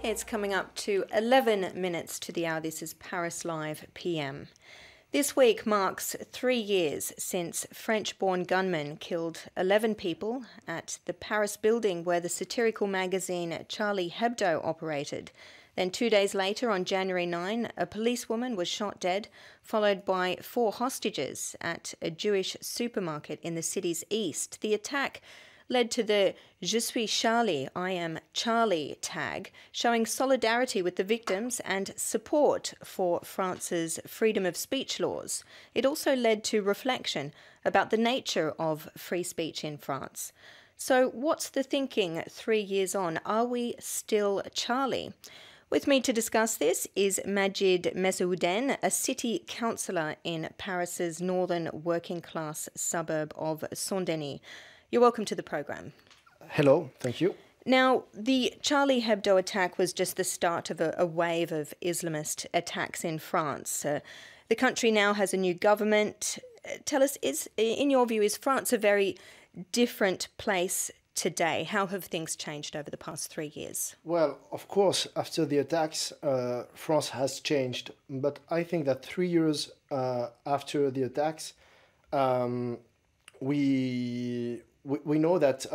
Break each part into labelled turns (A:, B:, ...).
A: It's coming up to 11 minutes to the hour. This is Paris Live PM. This week marks 3 years since French-born gunmen killed 11 people at the Paris building where the satirical magazine Charlie Hebdo operated. Then 2 days later, on January 9, a policewoman was shot dead, followed by 4 hostages at a Jewish supermarket in the city's east. The attack led to the Je suis Charlie, I am Charlie tag, showing solidarity with the victims and support for France's freedom of speech laws. It also led to reflection about the nature of free speech in France. So what's the thinking 3 years on? Are we still Charlie? With me to discuss this is Madjid Messaoudene, a city councillor in Paris's northern working-class suburb of Saint-Denis. You're welcome to the programme.
B: Hello, thank you.
A: Now, the Charlie Hebdo attack was just the start of a wave of Islamist attacks in France. The country now has a new government. Tell us, in your view, is France a very different place today? How have things changed over the past 3 years?
B: Well, of course, after the attacks, France has changed. But I think that 3 years after the attacks, we know that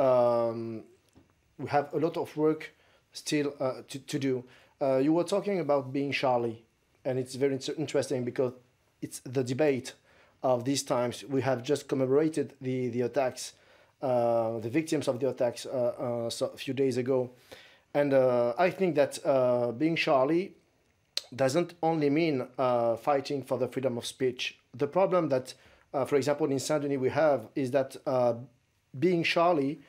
B: we have a lot of work still to do. You were talking about being Charlie, and it's very interesting because it's the debate of these times. We have just commemorated the attacks, the victims of the attacks a few days ago. And I think that being Charlie doesn't only mean fighting for the freedom of speech. The problem that, for example, in Saint-Denis we have is that being Charlie,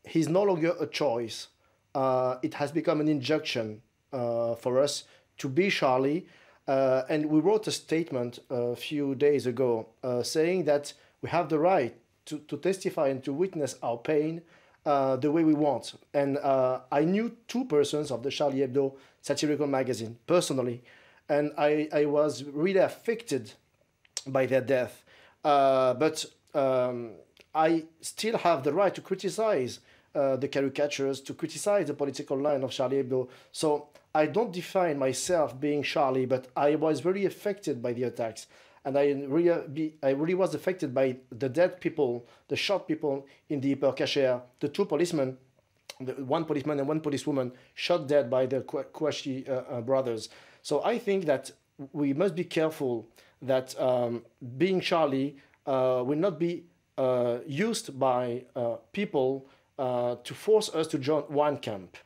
B: he's no longer a choice. It has become an injunction for us to be Charlie. And we wrote a statement a few days ago saying that we have the right to testify and to witness our pain the way we want. And I knew 2 persons of the Charlie Hebdo satirical magazine personally, and I was really affected by their death. But I still have the right to criticize the caricatures, to criticize the political line of Charlie Hebdo. So I don't define myself being Charlie, but I was very affected by the attacks. And I really was affected by the dead people, the shot people in the hypercachère, the 2 policemen, one policeman and one policewoman shot dead by the Kouachi brothers. So I think that we must be careful that being Charlie will not be used by people to force us to join one camp.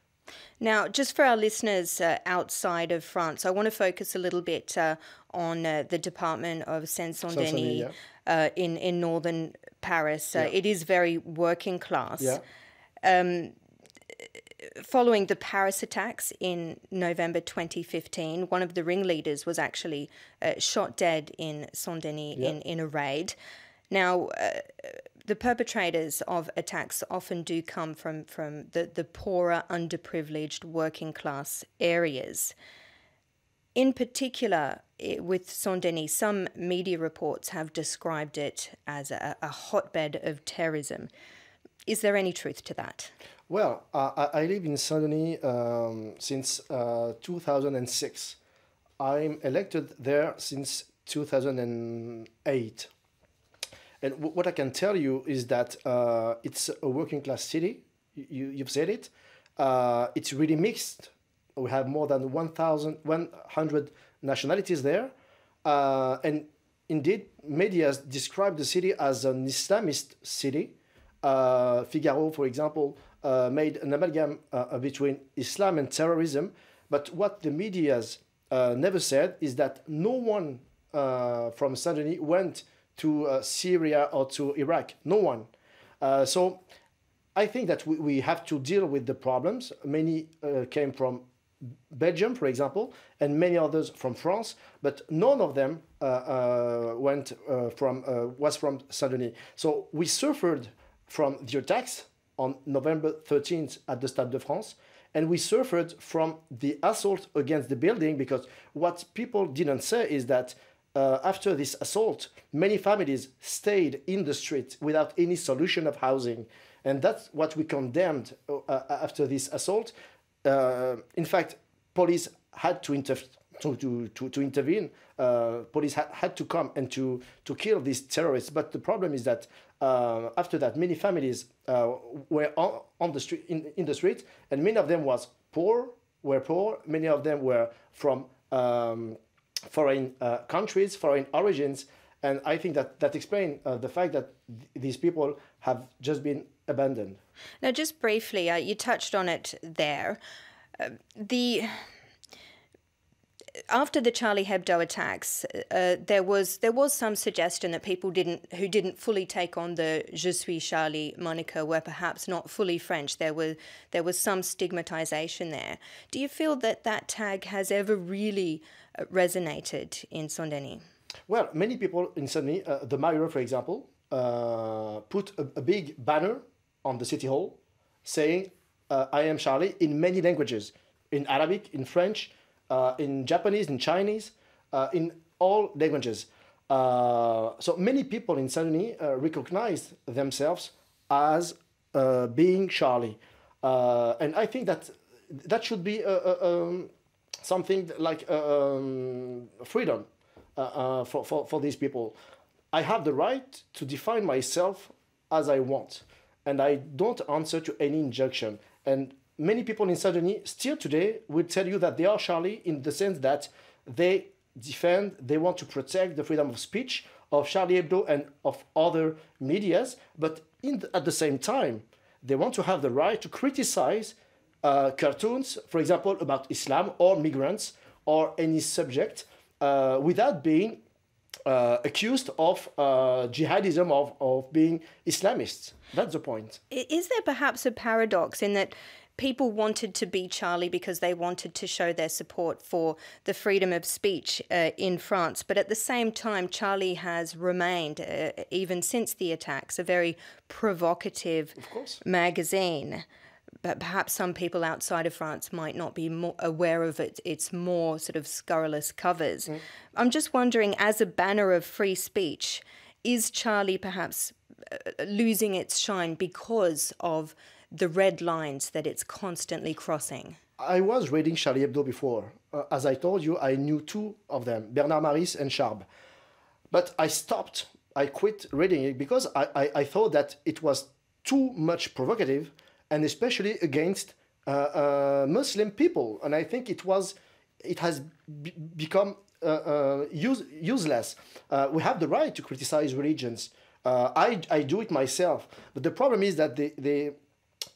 A: Now, just for our listeners outside of France, I want to focus a little bit on the department of Saint-Denis in northern Paris. It is very working class. Yeah. Following the Paris attacks in November 2015, one of the ringleaders was actually shot dead in Saint-Denis in a raid. Now, the perpetrators of attacks often do come from the poorer, underprivileged, working class areas. In particular, with Saint-Denis, some media reports have described it as a hotbed of terrorism. Is there any truth to that?
B: Well, I live in Saint-Denis since 2006. I'm elected there since 2008. And what I can tell you is that it's a working class city. You've said it. It's really mixed. We have more than 100 nationalities there. And indeed, media describe the city as an Islamist city. Figaro, for example, made an amalgam between Islam and terrorism. But what the media never said is that no one from Saint-Denis went to Syria or to Iraq. No one. So I think that we have to deal with the problems. Many came from Belgium, for example, and many others from France, but none of them was from Saint-Denis. So we suffered from the attacks on November 13th at the Stade de France, and we suffered from the assault against the building, because what people didn't say is that after this assault, many families stayed in the street without any solution of housing. And that's what we condemned after this assault. in fact, police had to intervene. Police had to come and to kill these terrorists. But the problem is that after that, many families were on the street, in the street, and many of them were poor. Many of them were from foreign countries, foreign origins, and I think that explains the fact that these people have just been abandoned.
A: Now, just briefly, you touched on it there. After the Charlie Hebdo attacks, there was some suggestion that people who didn't fully take on the "Je suis Charlie" moniker were perhaps not fully French. There was some stigmatization there. Do you feel that tag has ever really resonated in Saint-Denis?
B: Well, many people in Saint-Denis, the mayor, for example, put a big banner on the city hall saying, "I am Charlie" in many languages, in Arabic, in French, in Japanese, in Chinese, in all languages. So many people in Saint-Denis recognize themselves as being Charlie. And I think that should be something like freedom for these people. I have the right to define myself as I want, and I don't answer to any injunction. And many people in Saint-Denis still today will tell you that they are Charlie in the sense that they want to protect the freedom of speech of Charlie Hebdo and of other medias, but at the same time, they want to have the right to criticize cartoons, for example, about Islam or migrants or any subject without being accused of jihadism, of being Islamists. That's the point.
A: Is there perhaps a paradox in that people wanted to be Charlie because they wanted to show their support for the freedom of speech in France, but at the same time, Charlie has remained, even since the attacks, a very provocative magazine. But perhaps some people outside of France might not be more aware of its more sort of scurrilous covers. I'm just wondering, as a banner of free speech, is Charlie perhaps losing its shine because of the red lines that it's constantly crossing?
B: I was reading Charlie Hebdo before. As I told you, I knew two of them, Bernard Maris and Charb. But I quit reading it because I thought that it was too much provocative, and especially against Muslim people. And I think it has become useless. We have the right to criticize religions. I do it myself. But the problem is that they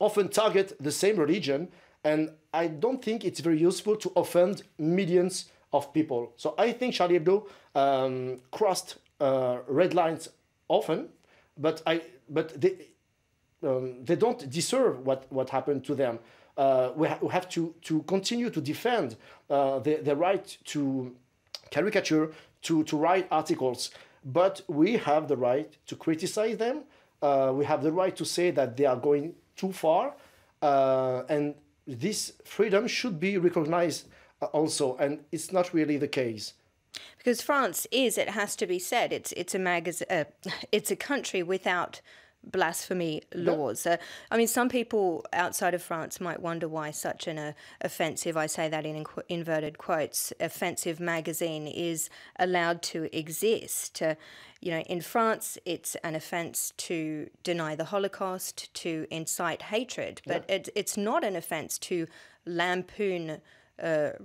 B: often target the same religion, and I don't think it's very useful to offend millions of people. So I think Charlie Hebdo crossed red lines often, but they don't deserve what happened to them. We have to continue to defend the right to caricature, to write articles, but we have the right to criticize them. We have the right to say that they are going too far, and this freedom should be recognized also, and it's not really the case.
A: Because France is, it has to be said, it's a country without blasphemy laws. I mean, some people outside of France might wonder why such an offensive, I say that in inverted quotes, offensive magazine is allowed to exist. In France, it's an offence to deny the Holocaust, to incite hatred, but it's not an offence to lampoon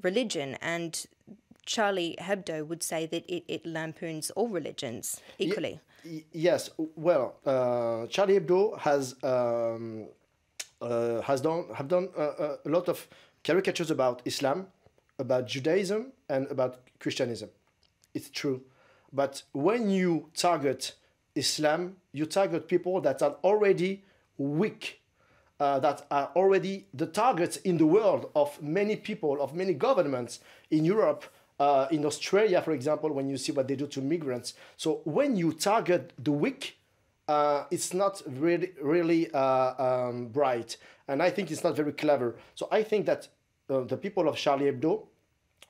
A: religion. And Charlie Hebdo would say that it lampoons all religions equally.
B: Yes, well, Charlie Hebdo has done a lot of caricatures about Islam, about Judaism, and about Christianism. It's true, but when you target Islam, you target people that are already weak, that are already the targets in the world of many people, of many governments in Europe. In Australia, for example, when you see what they do to migrants. So when you target the weak, it's not really bright. And I think it's not very clever. So I think that the people of Charlie Hebdo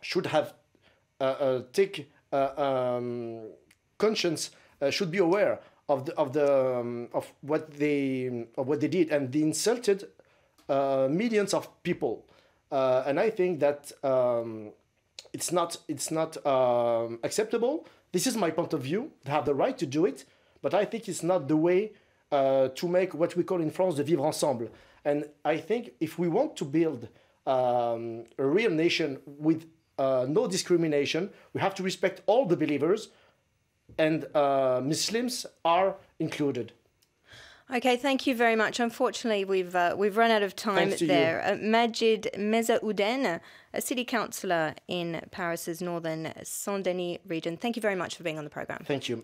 B: should have conscience, should be aware of what they did, and they insulted millions of people. And I think that it's not acceptable. This is my point of view. They have the right to do it, but I think it's not the way to make what we call in France the vivre ensemble. And I think if we want to build a real nation with no discrimination, we have to respect all the believers, and Muslims are included.
A: Okay, thank you very much. Unfortunately, we've run out of time there. Madjid Messaoudene, a city councillor in Paris's northern Saint-Denis region. Thank you very much for being on the programme.
B: Thank you.